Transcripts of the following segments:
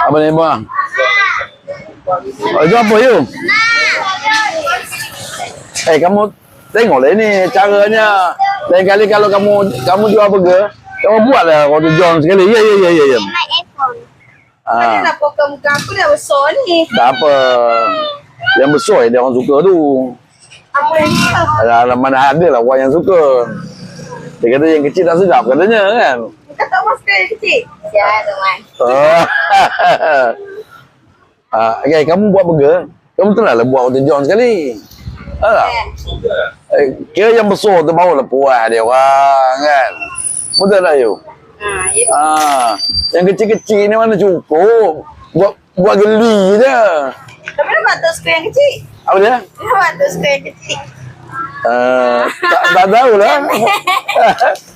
Apa ni bang? Itu apa you? Kamu tengoklah ini caranya. Lain kali kalau kamu jual burger, kamu buatlah roti john sekali. Ya. Kenapa muka aku dah besar ni? Tak apa. Yang besar dia orang suka tu. Apa yang kita? Mana ada lah orang yang suka. Dia kata yang kecil tak sedap katanya kan. Kau tak mahu sekali kecil? Ya, teman. Okay, kamu buat burger, kamu tenanglah buat roti john sekali. Kira yang besar tu barulah puas dia orang kan. Betul tak you? Yang kecil-kecil ni mana cukup. Buat geli je. Tapi nampak tu suka yang kecil. Apa dia? Nampak tu suka yang kecil. Tak tahulah.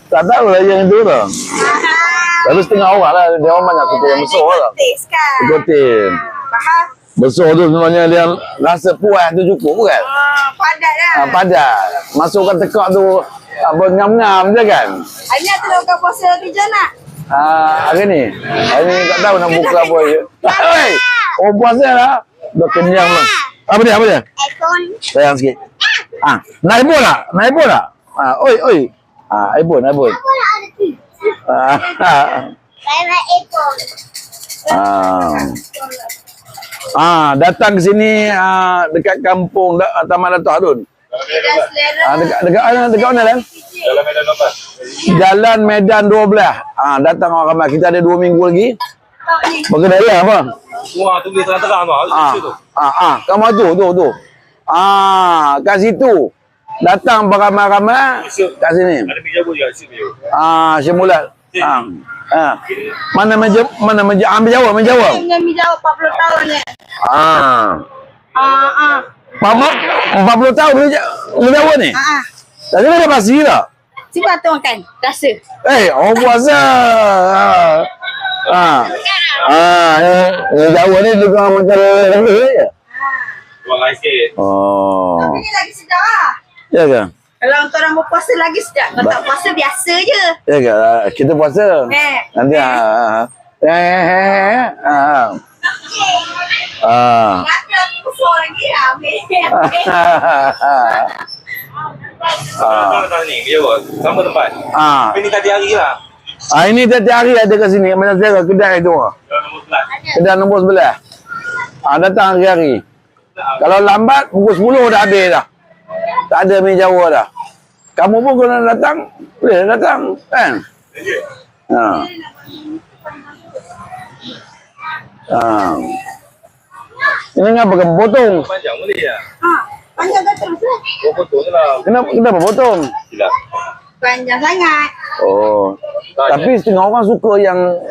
Tak tahulah yang itu lah. Lalu setengah orang lah. Dia orang banyak suka yang besar lah. Ikutin. Faham? Besar tu sebenarnya dia rasa puas tu cukup kan? Padat lah. Padat. Masukkan tekak tu apa ngam-ngam je kan? Hari ni tu kau puasa kerja nak? Hari ni? Hari ni tak tahu nak buka apa je. Hei! Oh puasa lah. Dah kenyang lah. Apa dia? Ekon. Sayang sikit. Naik pun tak? Oi. iPhone. Aku nak ada tu. Saya nak ekon. Datang ke sini dekat kampung Taman Datuk Harun. Dekat mana kan? Jalan Medan 12. Jalan Medan 12. Datang orang ramai. Kita ada 2 minggu lagi. Berkedai apa? Wah, tu boleh terang-terang tu. Kamu tu. Kat situ. Datang beramai-ramai kat sini. Ada meja pun juga sini. Syemulat. Mana meja ambil jawab. Dengan mijau 40 tahun ni. 40 tahun menjawab ni. Tak kena ada pasti tak? Cuba tu makan. Rasa. Orang puasa. Jawab ni juga macam je. Buat lain sikit. Tapi ni lagi sedap lah. Ya ke? Kalau untuk orang berpuasa lagi sedap. Kalau tak puasa biasa je. Ya ke? Kita puasa. Nanti Kata aku besar lagi lah. Tengok ni, meja pun. Sama tempat. Tapi ni tadi hari lah. Ini tiap hari ada kat sini. Macam saya kedai tu. Jalan nombor 11. Kedai nombor 11. Datang hari-hari. Kalau lambat, pukul 10 dah habis dah. Tak ada mi Jawa dah. Kamu pun kalau nak datang, boleh datang. Kan? Ini ngapa kamu potong? Panjang boleh ya? Panjang ke terus lah. Kau potong je lah. Kenapa potong? Silap. Panjang sangat. Tapi setengah orang suka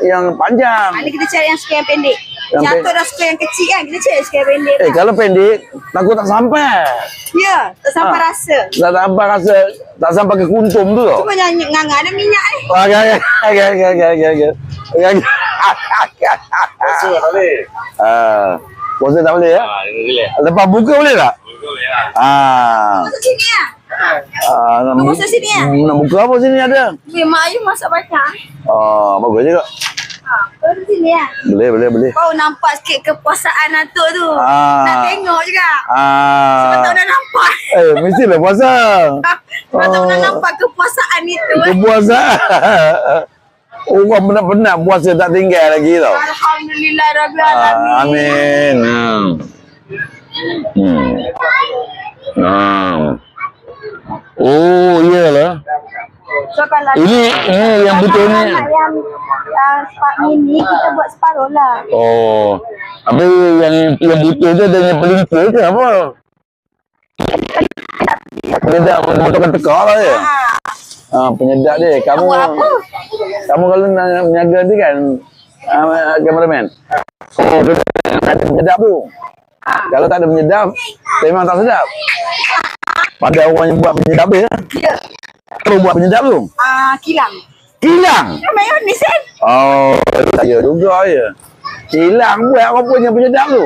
yang panjang. Ini kita cari yang suka yang pendek. Jatuh dah suka yang kecil kan. Kita cari suka yang pendek. Kalau pendek, takut tak sampai. Ya, tak sampai rasa. Tak sampai rasa, tak sampai ke kuntum tu tau. Cuma nyanyi nganga ada minyak ni. Okay. Puasa tak boleh. Puasa tak boleh ya? Boleh. Lepas buka boleh tak? Boleh lah. Masuk sini lah. Masuk sini ya? Nak buka apa sini ada? Mak Ayu masak banyak. Bagus juga. Masuk sini ya? Boleh. Kau nampak sikit kepuasaan atuk tu. Nak tengok juga. Sebab tahu dah nampak. Mestilah puasa. Sebab tahu dah nampak kepuasaan itu. Kepuasaan. Orang benar-benar puasa tak tinggal lagi tau. Alhamdulillah Rabbil Alamin. Amin. Oh, iyalah. So kalau Ini yang betul ni. Yang spak mini kita buat separuh lah. Tapi yang betul tu ada yang pelingkir ke apa? Penyedap memotongkan tekak lah ya. Penyedap dia. Kamu kalau nak menjaga dia kan, cameraman. Ada penyedap tu. Kalau tak ada penyedap, memang tak sedap. Pada orang yang buat penyedap dia. Ya. Kau buat penyedap tu? Kilang. Kilang? Mayonis kan? Saya juga ya. Kilang buat apa punya penyedap tu?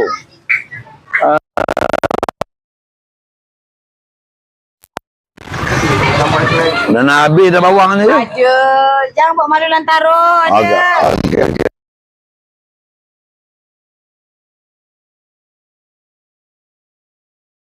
Dah nak habis dah bawang ni. Ada. Jangan buat malu lantaran. Agak.